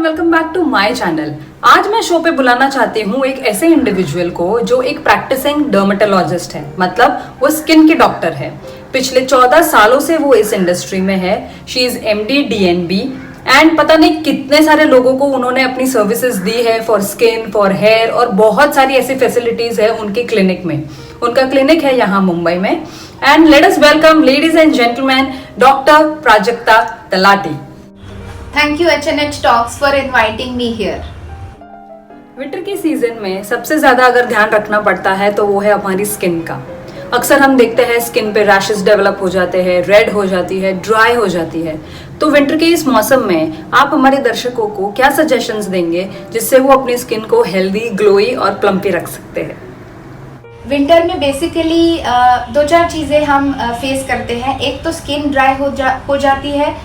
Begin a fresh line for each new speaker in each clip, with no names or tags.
Welcome back to my channel. आज मैं show पे बुलाना चाहती हूँ एक ऐसे इंडिविजुअल को जो एक प्रैक्टिसिंग डर्मेटोलॉजिस्ट है, मतलब वो स्किन के डॉक्टर है। पिछले 14 सालों से वो इस इंडस्ट्री में है। She is MD DNB and पता नहीं कितने सारे लोगों को उन्होंने अपनी सर्विसेज दी है फॉर स्किन, फॉर हेयर और बहुत सारी ऐसी फैसिलिटीज है उनके क्लिनिक में। उनका क्लिनिक है यहाँ मुंबई में। And let us welcome ladies and gentleman doctor Prajakta talati.
Thank you H&H Talks for inviting me here.
Winter के सीजन में सबसे ज्यादा अगर ध्यान रखना पड़ता है तो वो है हमारी स्किन का। अक्सर हम देखते हैं स्किन पे रैशेस डेवलप हो जाते हैं, रेड हो जाती है, ड्राई हो जाती है। तो विंटर के इस मौसम में आप हमारे दर्शकों को क्या सजेशंस देंगे जिससे वो अपनी स्किन को हेल्दी, ग्लोई और प्लम्पी रख सकते हैं?
विंटर में बेसिकली दो चार चीज़ें हम फेस करते हैं। एक तो स्किन ड्राई हो जाती है,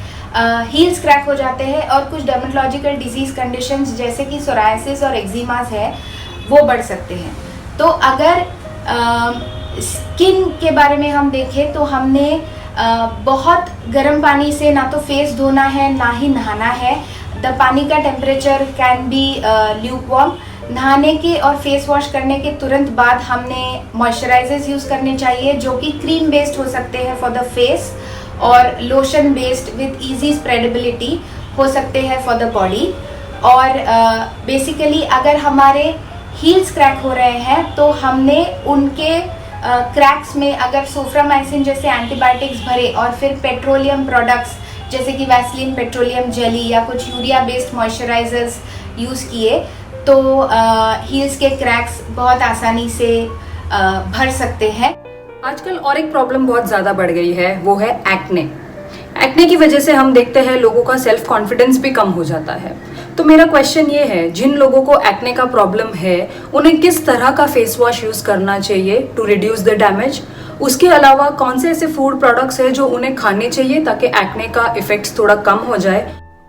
हील्स क्रैक हो जाते हैं और कुछ डर्मेटोलॉजिकल डिजीज कंडीशंस जैसे कि सोरायसिस और एक्जिमास है वो बढ़ सकते हैं। तो अगर स्किन के बारे में हम देखें तो हमने बहुत गर्म पानी से ना तो फेस धोना है ना ही नहाना है। द पानी का टेम्परेचर कैन बी ल्यूकवार्म। नहाने के और फेस वॉश करने के तुरंत बाद हमने मॉइस्चराइजर्स यूज़ करने चाहिए जो कि क्रीम बेस्ड हो सकते हैं फॉर द फेस और लोशन बेस्ड विद इजी स्प्रेडेबिलिटी हो सकते हैं फॉर द बॉडी। और बेसिकली अगर हमारे हील्स क्रैक हो रहे हैं तो हमने उनके क्रैक्स में अगर सोफ्रामाइसिन जैसे एंटीबायोटिक्स भरे और फिर पेट्रोलियम प्रोडक्ट्स जैसे कि वैसलीन पेट्रोलियम जेली या कुछ यूरिया बेस्ड मॉइस्चराइजर्स यूज़ किए तो हील्स के क्रैक्स बहुत आसानी से भर सकते हैं।
आजकल और एक प्रॉब्लम बहुत ज़्यादा बढ़ गई है, वो है एक्ने। एक्ने की वजह से हम देखते हैं लोगों का सेल्फ कॉन्फिडेंस भी कम हो जाता है। तो मेरा क्वेश्चन ये है, जिन लोगों को एक्ने का प्रॉब्लम है उन्हें किस तरह का फेस वॉश यूज़ करना चाहिए टू रिड्यूस द डैमेज? उसके अलावा कौन से ऐसे फूड प्रोडक्ट्स हैं जो उन्हें खाने चाहिए ताकि एक्ने का इफेक्ट्स थोड़ा कम हो जाए,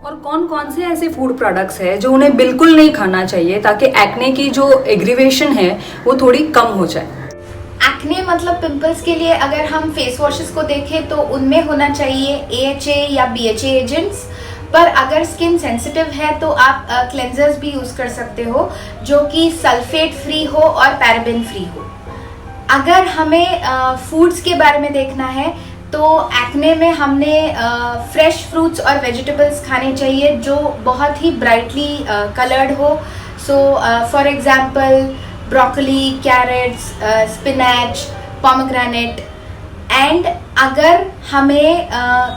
और कौन कौन से ऐसे फूड प्रोडक्ट्स हैं जो उन्हें बिल्कुल नहीं खाना चाहिए ताकि एक्ने की जो एग्रीवेशन है वो थोड़ी कम हो जाए?
एक्ने मतलब पिंपल्स के लिए अगर हम फेस वॉशेस को देखें तो उनमें होना चाहिए AHA या BHA एजेंट्स। पर अगर स्किन सेंसिटिव है तो आप क्लेंजर्स भी यूज़ कर सकते हो जो कि सल्फेट फ्री हो और पैराबेन फ्री हो। अगर हमें फूड्स के बारे में देखना है तो एक्ने में हमने फ्रेश फ्रूट्स और वेजिटेबल्स खाने चाहिए जो बहुत ही ब्राइटली कलर्ड हो। So for example broccoli, carrots, spinach, pomegranate. And अगर हमें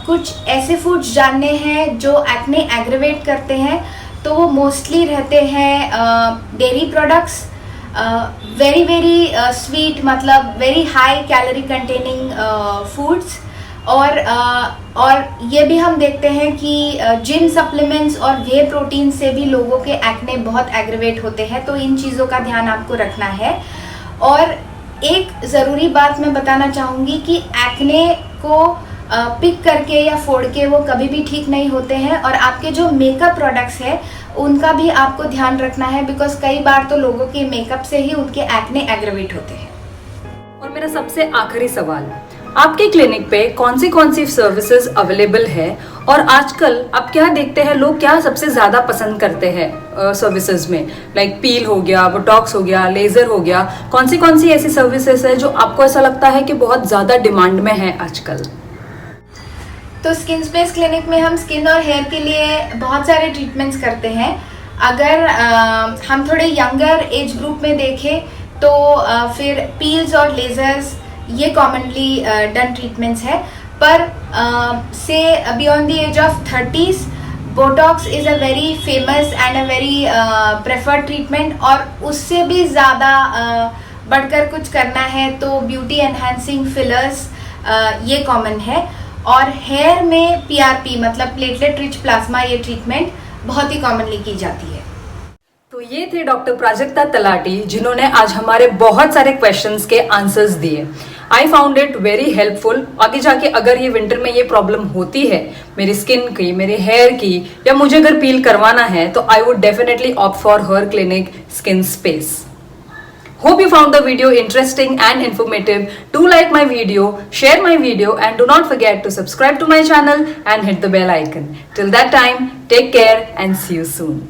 कुछ ऐसे फूड्स जानने हैं जो एक्ने एग्रेवेट करते हैं तो वो मोस्टली रहते हैं डेयरी प्रोडक्ट्स, वेरी स्वीट मतलब very high calorie containing foods. और ये भी हम देखते हैं कि जिन सप्लीमेंट्स और वे प्रोटीन से भी लोगों के एक्ने बहुत एग्रेवेट होते हैं। तो इन चीज़ों का ध्यान आपको रखना है। और एक ज़रूरी बात मैं बताना चाहूँगी कि एक्ने को पिक करके या फोड़ के वो कभी भी ठीक नहीं होते हैं। और आपके जो मेकअप प्रोडक्ट्स हैं उनका भी आपको ध्यान रखना है, बिकॉज कई बार तो लोगों के मेकअप से ही उनके एक्ने एग्रेवेट होते हैं।
और मेरा सबसे आखिरी सवाल, आपके क्लिनिक पे कौन सी सर्विसेज अवेलेबल है और आजकल आप क्या देखते हैं, लोग क्या सबसे ज़्यादा पसंद करते हैं सर्विसेज में? लाइक पील हो गया, बोटॉक्स हो गया, लेज़र हो गया, कौन सी ऐसी सर्विसेज है जो आपको ऐसा लगता है कि बहुत ज़्यादा डिमांड में है आजकल?
तो स्किन स्पेस क्लिनिक में हम स्किन और हेयर के लिए बहुत सारे ट्रीटमेंट्स करते हैं। अगर हम थोड़े यंगर एज ग्रुप में देखें तो फिर पील्स और लेज़र्स ये कॉमनली डन ट्रीटमेंट्स है। पर say beyond the age of 30s Botox is a very famous and a very preferred treatment. और उससे भी ज़्यादा बढ़कर कुछ करना है तो ब्यूटी एनहांसिंग फिलर्स ये कॉमन है। और हेयर में PRP मतलब प्लेटलेट रिच प्लाज्मा ये ट्रीटमेंट बहुत ही कॉमनली की जाती है।
तो ये थे डॉक्टर प्राजक्ता तलाटी जिन्होंने आज हमारे बहुत सारे क्वेश्चंस के आंसर्स दिए। I found it very helpful. आगे जाके अगर ये विंटर में ये प्रॉब्लम होती है मेरी स्किन की, मेरे हेयर की, या मुझे अगर पील करवाना है तो I would definitely opt for her clinic skin space. Hope you found the video interesting and informative. Do like my video, share my video, and do not forget to subscribe to my channel and hit the bell icon. Till that time, take care and see you soon.